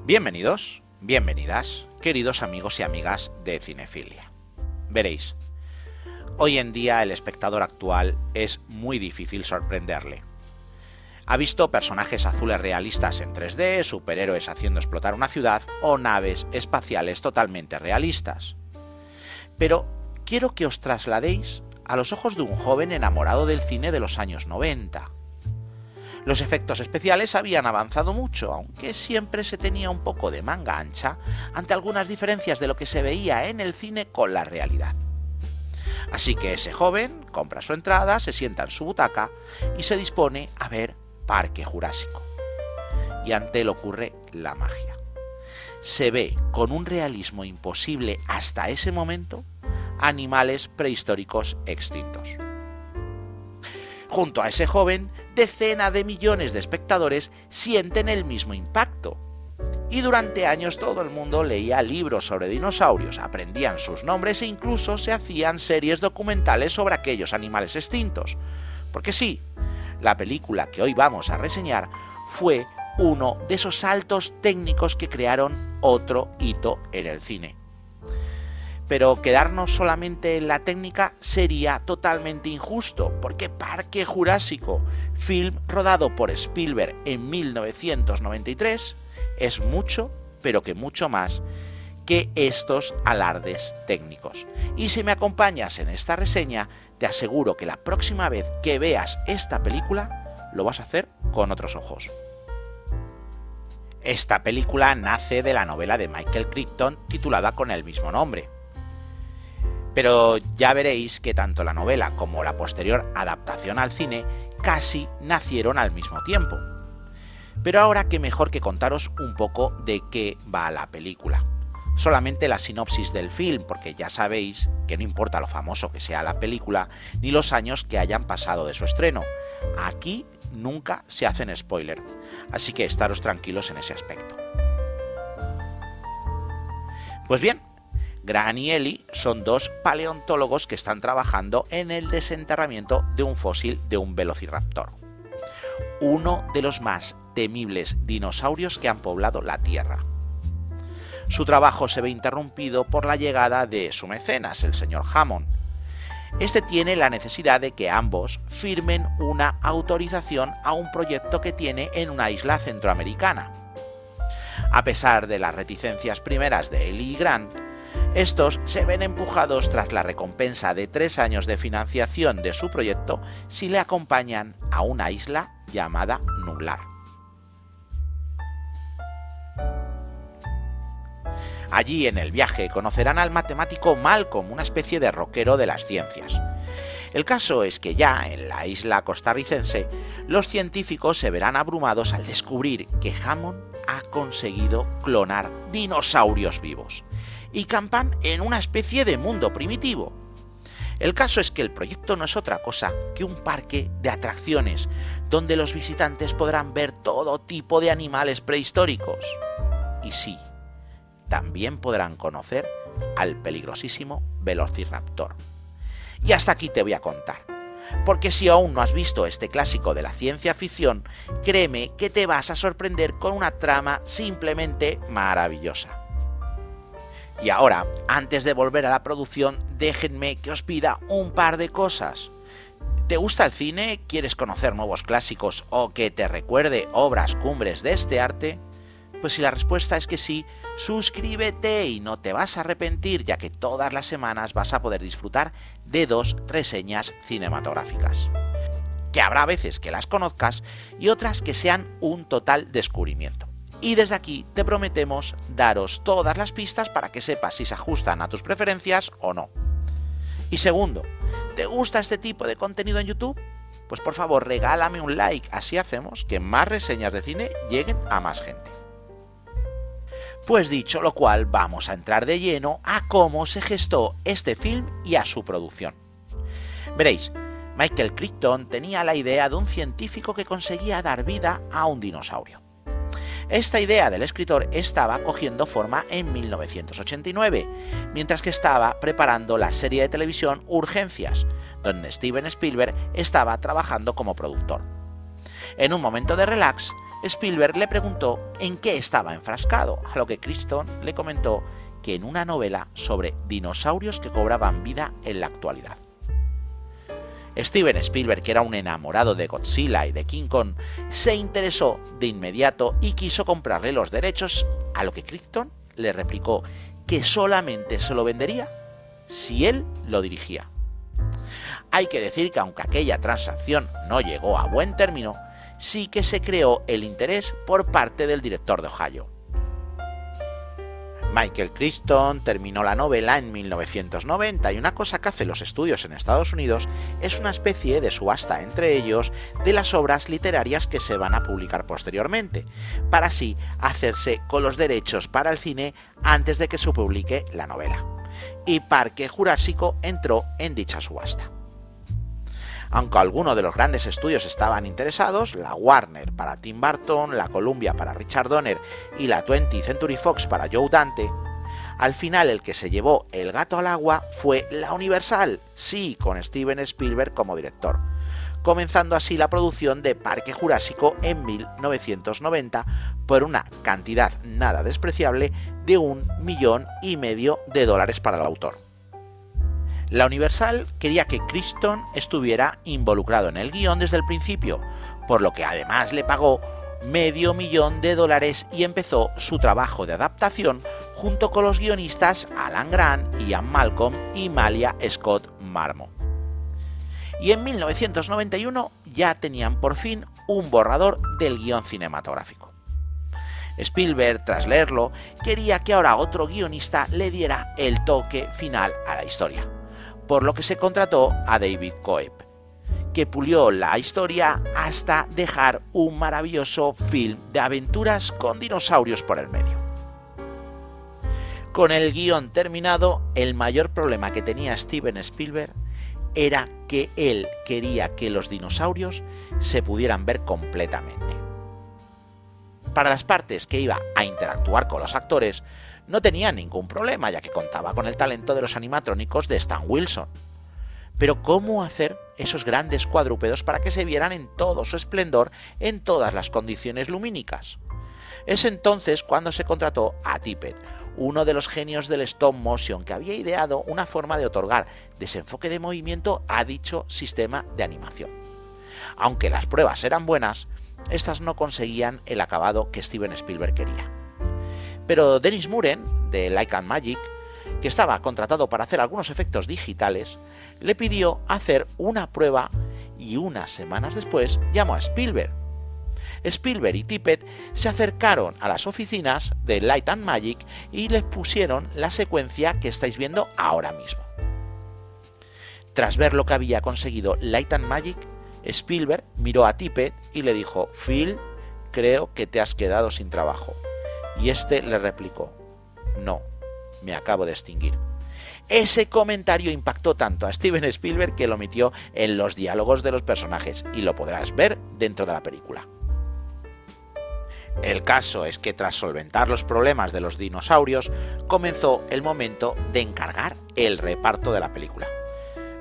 Bienvenidos, bienvenidas, queridos amigos y amigas de Cinefilia. Veréis, hoy en día el espectador actual es muy difícil sorprenderle. Ha visto personajes azules realistas en 3D, superhéroes haciendo explotar una ciudad o naves espaciales totalmente realistas. Pero quiero que os trasladéis a los ojos de un joven enamorado del cine de los años 90. Los efectos especiales habían avanzado mucho, aunque siempre se tenía un poco de manga ancha ante algunas diferencias de lo que se veía en el cine con la realidad. Así que ese joven compra su entrada, se sienta en su butaca y se dispone a ver Parque Jurásico. Y ante él ocurre la magia. Se ve con un realismo imposible hasta ese momento animales prehistóricos extintos. Junto a ese joven, decenas de millones de espectadores sienten el mismo impacto. Y durante años todo el mundo leía libros sobre dinosaurios, aprendían sus nombres e incluso se hacían series documentales sobre aquellos animales extintos. Porque sí, la película que hoy vamos a reseñar fue uno de esos saltos técnicos que crearon otro hito en el cine. Pero quedarnos solamente en la técnica sería totalmente injusto, porque Parque Jurásico, film rodado por Spielberg en 1993, es mucho, pero que mucho más que estos alardes técnicos. Y si me acompañas en esta reseña, te aseguro que la próxima vez que veas esta película, lo vas a hacer con otros ojos. Esta película nace de la novela de Michael Crichton titulada con el mismo nombre. Pero ya veréis que tanto la novela como la posterior adaptación al cine casi nacieron al mismo tiempo. Pero ahora qué mejor que contaros un poco de qué va la película. Solamente la sinopsis del film, porque ya sabéis que no importa lo famoso que sea la película, ni los años que hayan pasado de su estreno. Aquí nunca se hacen spoiler, así que estaros tranquilos en ese aspecto. Pues bien, Graham y Ellie son dos paleontólogos que están trabajando en el desenterramiento de un fósil de un velociraptor, uno de los más temibles dinosaurios que han poblado la Tierra. Su trabajo se ve interrumpido por la llegada de su mecenas, el señor Hammond. Este tiene la necesidad de que ambos firmen una autorización a un proyecto que tiene en una isla centroamericana. A pesar de las reticencias primeras de Ellie y Grant, estos se ven empujados tras la recompensa de 3 años de financiación de su proyecto si le acompañan a una isla llamada Nublar. Allí en el viaje conocerán al matemático Malcolm, una especie de rockero de las ciencias. El caso es que ya en la isla costarricense, los científicos se verán abrumados al descubrir que Hammond ha conseguido clonar dinosaurios vivos y campan en una especie de mundo primitivo. El caso es que el proyecto no es otra cosa que un parque de atracciones donde los visitantes podrán ver todo tipo de animales prehistóricos. Y sí, también podrán conocer al peligrosísimo velociraptor. Y hasta aquí te voy a contar, porque si aún no has visto este clásico de la ciencia ficción, créeme que te vas a sorprender con una trama simplemente maravillosa. Y ahora, antes de volver a la producción, déjenme que os pida un par de cosas. ¿Te gusta el cine? ¿Quieres conocer nuevos clásicos o que te recuerde obras cumbres de este arte? Pues si la respuesta es que sí, suscríbete y no te vas a arrepentir, ya que todas las semanas vas a poder disfrutar de 2 reseñas cinematográficas. Que habrá veces que las conozcas y otras que sean un total descubrimiento. Y desde aquí te prometemos daros todas las pistas para que sepas si se ajustan a tus preferencias o no. Y segundo, ¿te gusta este tipo de contenido en YouTube? Pues por favor regálame un like, así hacemos que más reseñas de cine lleguen a más gente. Pues dicho lo cual, vamos a entrar de lleno a cómo se gestó este film y a su producción. Veréis, Michael Crichton tenía la idea de un científico que conseguía dar vida a un dinosaurio. Esta idea del escritor estaba cogiendo forma en 1989, mientras que estaba preparando la serie de televisión Urgencias, donde Steven Spielberg estaba trabajando como productor. En un momento de relax, Spielberg le preguntó en qué estaba enfrascado, a lo que Crichton le comentó que en una novela sobre dinosaurios que cobraban vida en la actualidad. Steven Spielberg, que era un enamorado de Godzilla y de King Kong, se interesó de inmediato y quiso comprarle los derechos, a lo que Crichton le replicó que solamente se lo vendería si él lo dirigía. Hay que decir que aunque aquella transacción no llegó a buen término, sí que se creó el interés por parte del director de Ohio. Michael Crichton terminó la novela en 1990 y una cosa que hacen los estudios en Estados Unidos es una especie de subasta entre ellos de las obras literarias que se van a publicar posteriormente, para así hacerse con los derechos para el cine antes de que se publique la novela. Y Parque Jurásico entró en dicha subasta. Aunque algunos de los grandes estudios estaban interesados, la Warner para Tim Burton, la Columbia para Richard Donner y la 20th Century Fox para Joe Dante, al final el que se llevó el gato al agua fue la Universal, sí, con Steven Spielberg como director, comenzando así la producción de Parque Jurásico en 1990 por una cantidad nada despreciable de $1,5 millones para el autor. La Universal quería que Crichton estuviera involucrado en el guión desde el principio, por lo que además le pagó $500 millones y empezó su trabajo de adaptación junto con los guionistas Alan Grant, Ian Malcolm y Malia Scott Marmot. Y en 1991 ya tenían por fin un borrador del guión cinematográfico. Spielberg, tras leerlo, quería que ahora otro guionista le diera el toque final a la historia, por lo que se contrató a David Coeb, que pulió la historia hasta dejar un maravilloso film de aventuras con dinosaurios por el medio. Con el guión terminado, el mayor problema que tenía Steven Spielberg era que él quería que los dinosaurios se pudieran ver completamente. Para las partes que iba a interactuar con los actores, no tenía ningún problema, ya que contaba con el talento de los animatrónicos de Stan Winston. Pero ¿cómo hacer esos grandes cuadrúpedos para que se vieran en todo su esplendor en todas las condiciones lumínicas? Es entonces cuando se contrató a Tippett, uno de los genios del stop motion, que había ideado una forma de otorgar desenfoque de movimiento a dicho sistema de animación. Aunque las pruebas eran buenas, estas no conseguían el acabado que Steven Spielberg quería. Pero Dennis Muren, de Light and Magic, que estaba contratado para hacer algunos efectos digitales, le pidió hacer una prueba y unas semanas después llamó a Spielberg. Spielberg y Tippett se acercaron a las oficinas de Light and Magic y les pusieron la secuencia que estáis viendo ahora mismo. Tras ver lo que había conseguido Light and Magic, Spielberg miró a Tippett y le dijo: Phil, creo que te has quedado sin trabajo. Y este le replicó: no, me acabo de extinguir. Ese comentario impactó tanto a Steven Spielberg que lo metió en los diálogos de los personajes y lo podrás ver dentro de la película. El caso es que tras solventar los problemas de los dinosaurios, comenzó el momento de encargar el reparto de la película.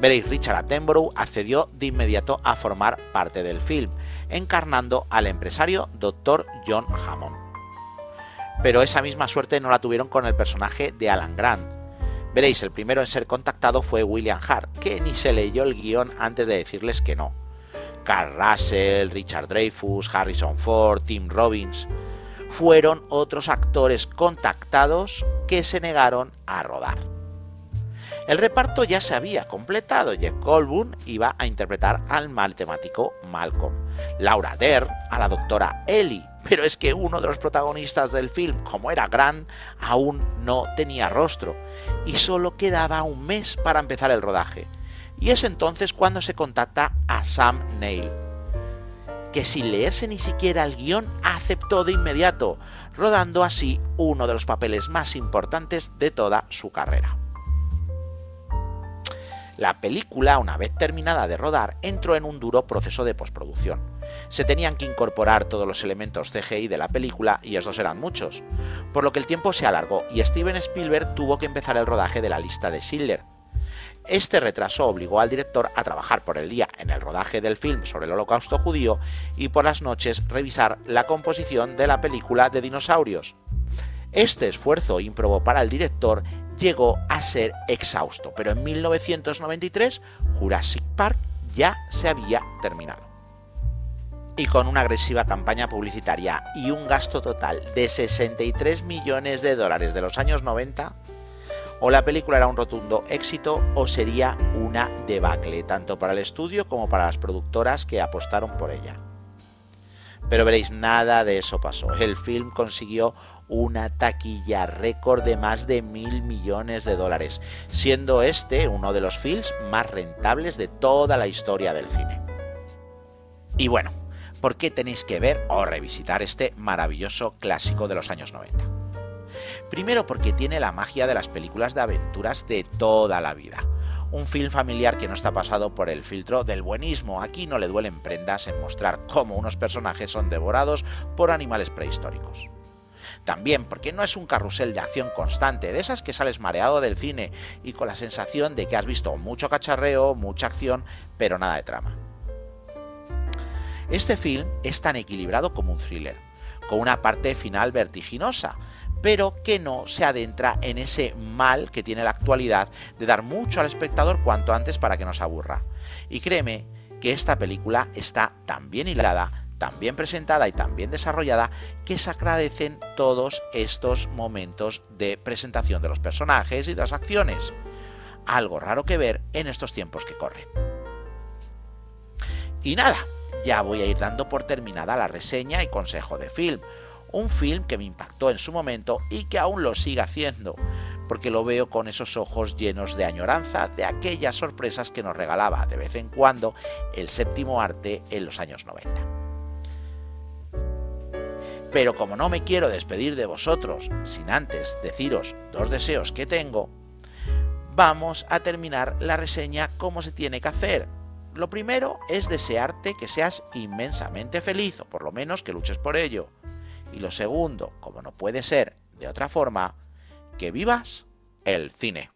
Veréis, Richard Attenborough accedió de inmediato a formar parte del film, encarnando al empresario Dr. John Hammond. Pero esa misma suerte no la tuvieron con el personaje de Alan Grant. Veréis, el primero en ser contactado fue William Hart, que ni se leyó el guión antes de decirles que no. Carl Russell, Richard Dreyfuss, Harrison Ford, Tim Robbins fueron otros actores contactados que se negaron a rodar. El reparto ya se había completado. Jeff Goldblum iba a interpretar al matemático Malcolm, Laura Dern a la doctora Ellie, pero es que uno de los protagonistas del film, como era Grant, aún no tenía rostro y solo quedaba un mes para empezar el rodaje. Y es entonces cuando se contacta a Sam Neill, que sin leerse ni siquiera el guión aceptó de inmediato, rodando así uno de los papeles más importantes de toda su carrera. La película, una vez terminada de rodar, entró en un duro proceso de postproducción. Se tenían que incorporar todos los elementos CGI de la película y estos eran muchos, por lo que el tiempo se alargó y Steven Spielberg tuvo que empezar el rodaje de La lista de Schindler, Este retraso obligó al director a trabajar por el día en el rodaje del film sobre el Holocausto judío y por las noches revisar la composición de la película de dinosaurios. Este esfuerzo ímprobo para el director llegó a ser exhausto, pero en 1993 Jurassic Park ya se había terminado. Y con una agresiva campaña publicitaria y un gasto total de 63 millones de dólares de los años 90, o la película era un rotundo éxito o sería una debacle, tanto para el estudio como para las productoras que apostaron por ella. Pero veréis, nada de eso pasó. El film consiguió una taquilla récord de más de 1.000 millones de dólares, siendo este uno de los films más rentables de toda la historia del cine. Y bueno, ¿por qué tenéis que ver o revisitar este maravilloso clásico de los años 90? Primero, porque tiene la magia de las películas de aventuras de toda la vida. Un film familiar que no está pasado por el filtro del buenismo. Aquí no le duelen prendas en mostrar cómo unos personajes son devorados por animales prehistóricos. También porque no es un carrusel de acción constante, de esas que sales mareado del cine y con la sensación de que has visto mucho cacharreo, mucha acción, pero nada de trama. Este film es tan equilibrado como un thriller, con una parte final vertiginosa, pero que no se adentra en ese mal que tiene la actualidad de dar mucho al espectador cuanto antes para que no se aburra. Y créeme que esta película está tan bien hilada, tan bien presentada y tan bien desarrollada que se agradecen todos estos momentos de presentación de los personajes y de las acciones. Algo raro que ver en estos tiempos que corren. Y nada, ya voy a ir dando por terminada la reseña y consejo de film. Un film que me impactó en su momento y que aún lo sigue haciendo, porque lo veo con esos ojos llenos de añoranza de aquellas sorpresas que nos regalaba de vez en cuando el séptimo arte en los años 90. Pero como no me quiero despedir de vosotros sin antes deciros dos deseos que tengo, vamos a terminar la reseña como se tiene que hacer. Lo primero es desearte que seas inmensamente feliz, o por lo menos que luches por ello. Y lo segundo, como no puede ser de otra forma, que vivas el cine.